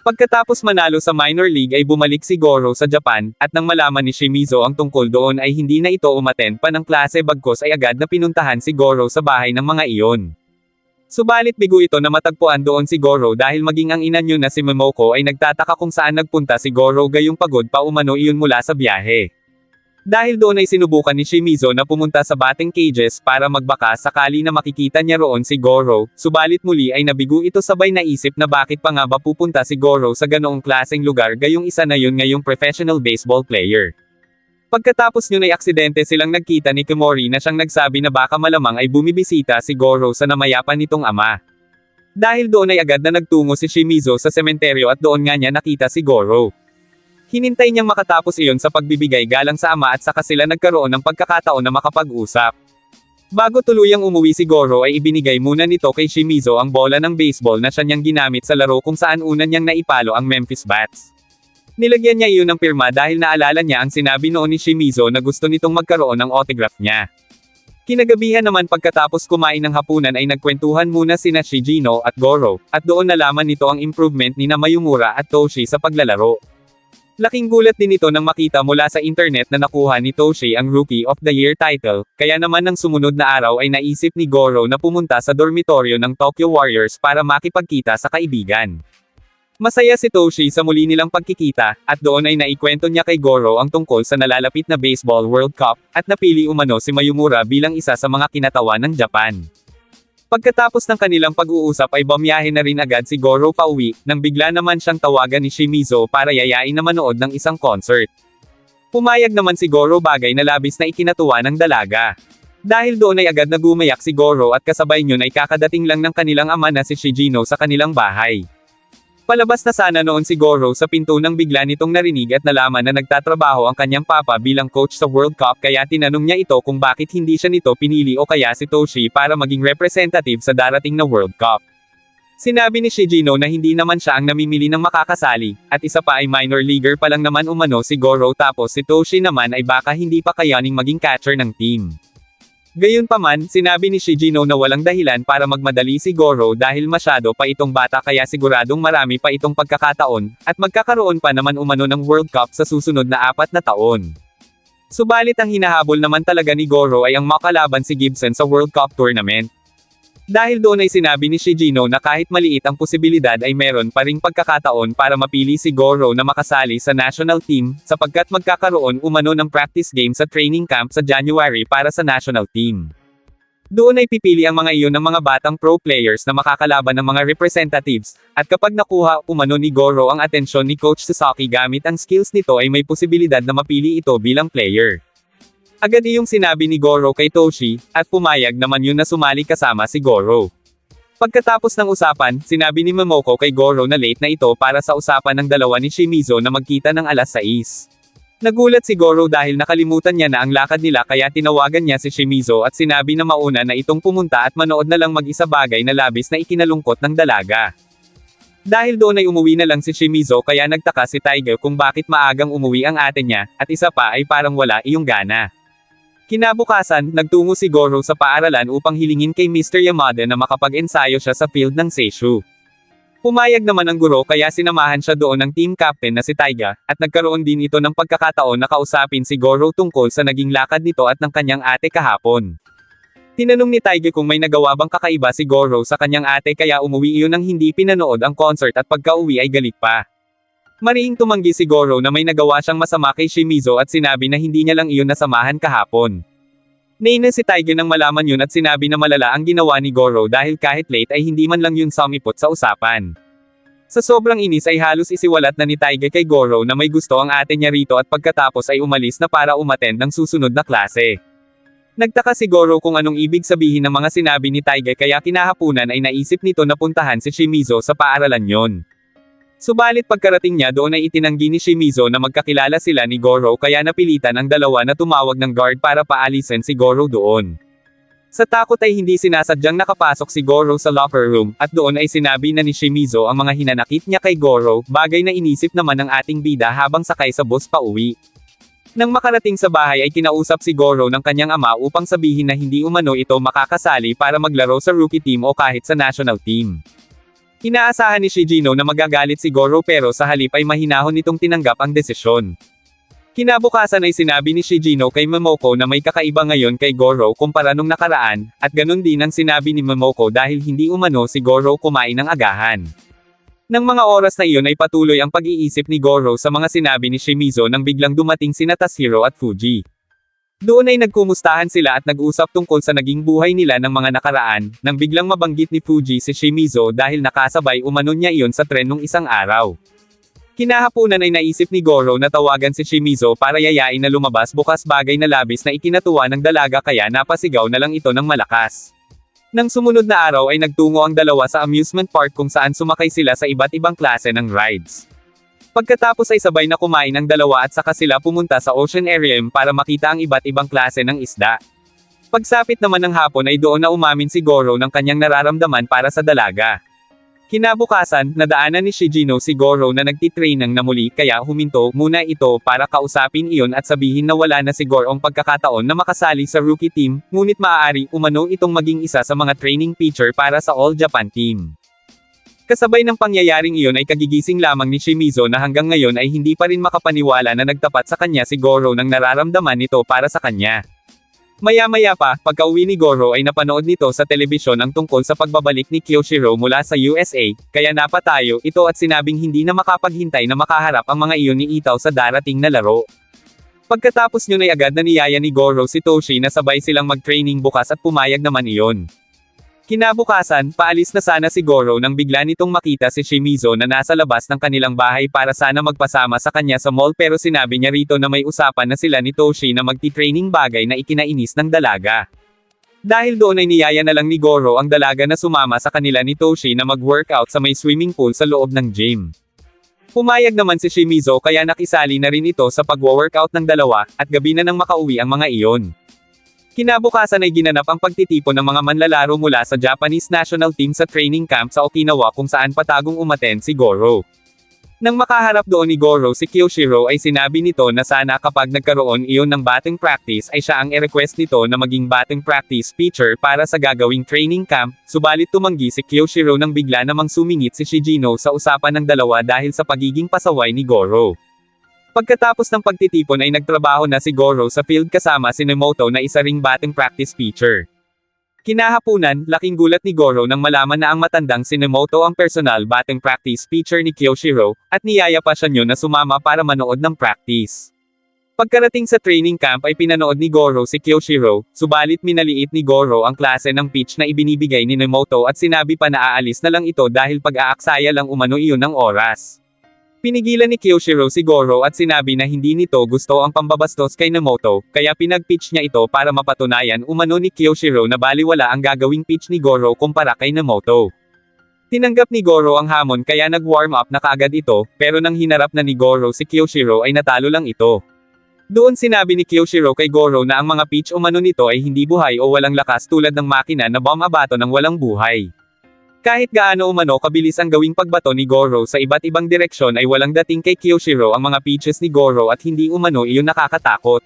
Pagkatapos manalo sa minor league ay bumalik si Goro sa Japan, at nang malaman ni Shimizu ang tungkol doon ay hindi na ito umattend pa ng klase bagkus ay agad na pinuntahan si Goro sa bahay ng mga iyon. Subalit bigo ito na matagpuan doon si Goro dahil maging ang ina niyo na si Momoko ay nagtataka kung saan nagpunta si Goro gayong pagod pa umano iyon mula sa biyahe. Dahil doon ay sinubukan ni Shimizu na pumunta sa batting cages para magbaka sakali na makikita niya roon si Goro, subalit muli ay nabigo ito sabay naisip na bakit pa nga ba pupunta si Goro sa ganoong klaseng lugar gayong isa na yun ngayong professional baseball player. Pagkatapos yun ay aksidente silang nagkita ni Kimori na siyang nagsabi na baka malamang ay bumibisita si Goro sa namayapan nitong ama. Dahil doon ay agad na nagtungo si Shimizu sa sementeryo at doon nga niya nakita si Goro. Hinintay niyang makatapos iyon sa pagbibigay galang sa ama at saka sila nagkaroon ng pagkakataon na makapag-usap. Bago tuluyang umuwi si Goro ay ibinigay muna nito kay Shimizu ang bola ng baseball na siya niyang ginamit sa laro kung saan una niyang naipalo ang Memphis Bats. Nilagyan niya iyon ng pirma dahil naalala niya ang sinabi noon ni Shimizu na gusto nitong magkaroon ng autograph niya. Kinagabihan naman pagkatapos kumain ng hapunan ay nagkwentuhan muna sina Shigino at Goro, at doon nalaman nito ang improvement ni Mayumura at Toshi sa paglalaro. Laking gulat din ito nang makita mula sa internet na nakuha ni Toshi ang Rookie of the Year title, kaya naman ng sumunod na araw ay naisip ni Goro na pumunta sa dormitoryo ng Tokyo Warriors para makipagkita sa kaibigan. Masaya si Toshi sa muli nilang pagkikita, at doon ay naikwento niya kay Goro ang tungkol sa nalalapit na Baseball World Cup, at napili umano si Mayumura bilang isa sa mga kinatawan ng Japan. Pagkatapos ng kanilang pag-uusap ay bumiyahe na rin agad si Goro pauwi, nang bigla naman siyang tawagan ni Shimizu para yayain na manood ng isang concert. Pumayag naman si Goro bagay na labis na ikinatuwa ng dalaga. Dahil doon ay agad na gumayak si Goro at kasabay niyon ay kakadating lang ng kanilang ama na si Shigino sa kanilang bahay. Palabas na sana noon si Goro sa pinto nang bigla nitong narinig at nalaman na nagtatrabaho ang kanyang papa bilang coach sa World Cup kaya tinanong niya ito kung bakit hindi siya nito pinili o kaya si Toshi para maging representative sa darating na World Cup. Sinabi ni Shigino na hindi naman siya ang namimili ng makakasali, at isa pa ay minor leaguer pa lang naman umano si Goro tapos si Toshi naman ay baka hindi pa kayaning maging catcher ng team. Gayunpaman, sinabi ni Shigino na walang dahilan para magmadali si Goro dahil masyado pa itong bata kaya siguradong marami pa itong pagkakataon, at magkakaroon pa naman umano ng World Cup sa susunod na 4 na taon. Subalit ang hinahabol naman talaga ni Goro ay ang makalaban si Gibson sa World Cup Tournament. Dahil doon ay sinabi ni Shigino na kahit maliit ang posibilidad ay meron pa ring pagkakataon para mapili si Goro na makasali sa national team, sapagkat magkakaroon umano ng practice game sa training camp sa January para sa national team. Doon ay pipili ang mga iyon ng mga batang pro players na makakalaban ng mga representatives, at kapag nakuha umano ni Goro ang atensyon ni Coach Sasaki gamit ang skills nito ay may posibilidad na mapili ito bilang player. Agad iyong sinabi ni Goro kay Toshi, at pumayag naman yun na sumali kasama si Goro. Pagkatapos ng usapan, sinabi ni Momoko kay Goro na late na ito para sa usapan ng dalawa ni Shimizu na magkita ng 6:00. Nagulat si Goro dahil nakalimutan niya na ang lakad nila kaya tinawagan niya si Shimizu at sinabi na mauna na itong pumunta at manood na lang mag-isa bagay na labis na ikinalungkot ng dalaga. Dahil doon ay umuwi na lang si Shimizu kaya nagtaka si Tiger kung bakit maagang umuwi ang ate niya, at isa pa ay parang wala iyong gana. Kinabukasan, nagtungo si Goro sa paaralan upang hilingin kay Mr. Yamada na makapag-ensayo siya sa field ng Seishu. Pumayag naman ang guro kaya sinamahan siya doon ng team captain na si Taiga, at nagkaroon din ito ng pagkakataon na kausapin si Goro tungkol sa naging lakad nito at ng kanyang ate kahapon. Tinanong ni Taiga kung may nagawa bang kakaiba si Goro sa kanyang ate kaya umuwi iyon nang hindi pinanood ang concert at pagka-uwi ay galit pa. Mariing tumanggi si Goro na may nagawa siyang masama kay Shimizu at sinabi na hindi niya lang iyon nasamahan kahapon. Naina si Tiger nang malaman yun at sinabi na malala ang ginawa ni Goro dahil kahit late ay hindi man lang yun sumipot sa usapan. Sa sobrang inis ay halos isiwalat na ni Tiger kay Goro na may gusto ang ate niya rito at pagkatapos ay umalis na para umattend ng susunod na klase. Nagtaka si Goro kung anong ibig sabihin ng mga sinabi ni Tiger kaya kinahapunan ay naisip nito na puntahan si Shimizu sa paaralan yon. Subalit pagkarating niya doon ay itinanggi ni Shimizu na magkakilala sila ni Goro kaya napilitan ang dalawa na tumawag ng guard para paalisin si Goro doon. Sa takot ay hindi sinasadyang nakapasok si Goro sa locker room, at doon ay sinabi na ni Shimizu ang mga hinanakit niya kay Goro, bagay na inisip naman ng ating bida habang sakay sa bus pauwi. Nang makarating sa bahay ay kinausap si Goro ng kanyang ama upang sabihin na hindi umano ito makakasali para maglaro sa rookie team o kahit sa national team. Inaasahan ni Shijino na magagalit si Goro pero sa halip ay mahinahon nitong tinanggap ang desisyon. Kinabukasan ay sinabi ni Shijino kay Momoko na may kakaiba ngayon kay Goro kumpara nung nakaraan, at ganun din ang sinabi ni Momoko dahil hindi umano si Goro kumain ng agahan. Nang mga oras na iyon ay patuloy ang pag-iisip ni Goro sa mga sinabi ni Shimizu nang biglang dumating sina Tashiro at Fuji. Doon ay nagkumustahan sila at nag-usap tungkol sa naging buhay nila ng mga nakaraan, nang biglang mabanggit ni Fuji si Shimizu dahil nakasabay umano niya iyon sa tren nung isang araw. Kinahaponan ay naisip ni Goro na tawagan si Shimizu para yayain na lumabas bukas bagay na labis na ikinatuwa ng dalaga kaya napasigaw na lang ito ng malakas. Nang sumunod na araw ay nagtungo ang dalawa sa amusement park kung saan sumakay sila sa iba't ibang klase ng rides. Pagkatapos ay sabay na kumain ang dalawa at saka sila pumunta sa Ocean Aquarium para makita ang iba't ibang klase ng isda. Pagsapit naman ng hapon ay doon na umamin si Goro ng kanyang nararamdaman para sa dalaga. Kinabukasan, nadaanan ni Shijino si Goro na nagtitraining na muli kaya huminto muna ito para kausapin iyon at sabihin na wala na si Goro ang pagkakataon na makasali sa rookie team, ngunit maaari umano itong maging isa sa mga training pitcher para sa All Japan team. Kasabay ng pangyayaring iyon ay kagigising lamang ni Shimizu na hanggang ngayon ay hindi pa rin makapaniwala na nagtapat sa kanya si Goro nang nararamdaman nito para sa kanya. Maya-maya pa, pagka-uwi ni Goro ay napanood nito sa telebisyon ang tungkol sa pagbabalik ni Kyoshiro mula sa USA, kaya napatayo ito at sinabing hindi na makapaghintay na makaharap ang mga iyon ni Itaw sa darating na laro. Pagkatapos nyo ay agad na niyaya ni Goro si Toshi na sabay silang mag-training bukas at pumayag naman iyon. Kinabukasan, paalis na sana si Goro nang bigla nitong makita si Shimizu na nasa labas ng kanilang bahay para sana magpasama sa kanya sa mall pero sinabi niya rito na may usapan na sila ni Toshi na magti-training bagay na ikinainis ng dalaga. Dahil doon ay niyaya na lang ni Goro ang dalaga na sumama sa kanila ni Toshi na mag-workout sa may swimming pool sa loob ng gym. Pumayag naman si Shimizu kaya nakisali na rin ito sa pag-workout ng dalawa, at gabi na nang makauwi ang mga iyon. Kinabukasan ay ginanap ang pagtitipon ng mga manlalaro mula sa Japanese national team sa training camp sa Okinawa kung saan patagong umaten si Goro. Nang makaharap doon ni Goro si Kyoshiro ay sinabi nito na sana kapag nagkaroon iyon ng batting practice ay siya ang i-request nito na maging batting practice pitcher para sa gagawing training camp, subalit tumanggi si Kyoshiro nang bigla namang sumingit si Shijino sa usapan ng dalawa dahil sa pagiging pasaway ni Goro. Pagkatapos ng pagtitipon ay nagtrabaho na si Goro sa field kasama si Nemoto na isa ring batting practice pitcher. Kinahapunan, laking gulat ni Goro nang malaman na ang matandang si Nemoto ang personal batting practice pitcher ni Kyoshiro, at niyaya pa siya niyo na sumama para manood ng practice. Pagkarating sa training camp ay pinanood ni Goro si Kyoshiro, subalit minaliit ni Goro ang klase ng pitch na ibinibigay ni Nemoto at sinabi pa na aalis na lang ito dahil pag-aaksaya lang umano iyon ng oras. Pinigilan ni Kyoshiro si Goro at sinabi na hindi nito gusto ang pambabastos kay Nemoto, kaya pinag-pitch niya ito para mapatunayan umano ni Kyoshiro na baliwala ang gagawing pitch ni Goro kumpara kay Nemoto. Tinanggap ni Goro ang hamon kaya nag-warm up na kaagad ito, pero nang hinarap na ni Goro si Kyoshiro ay natalo lang ito. Doon sinabi ni Kyoshiro kay Goro na ang mga pitch umano nito ay hindi buhay o walang lakas tulad ng makina na bumabato ng walang buhay. Kahit gaano umano kabilis ang gawing pagbato ni Goro sa iba't ibang direksyon ay walang dating kay Kyoshiro ang mga pitches ni Goro at hindi umano iyon nakakatakot.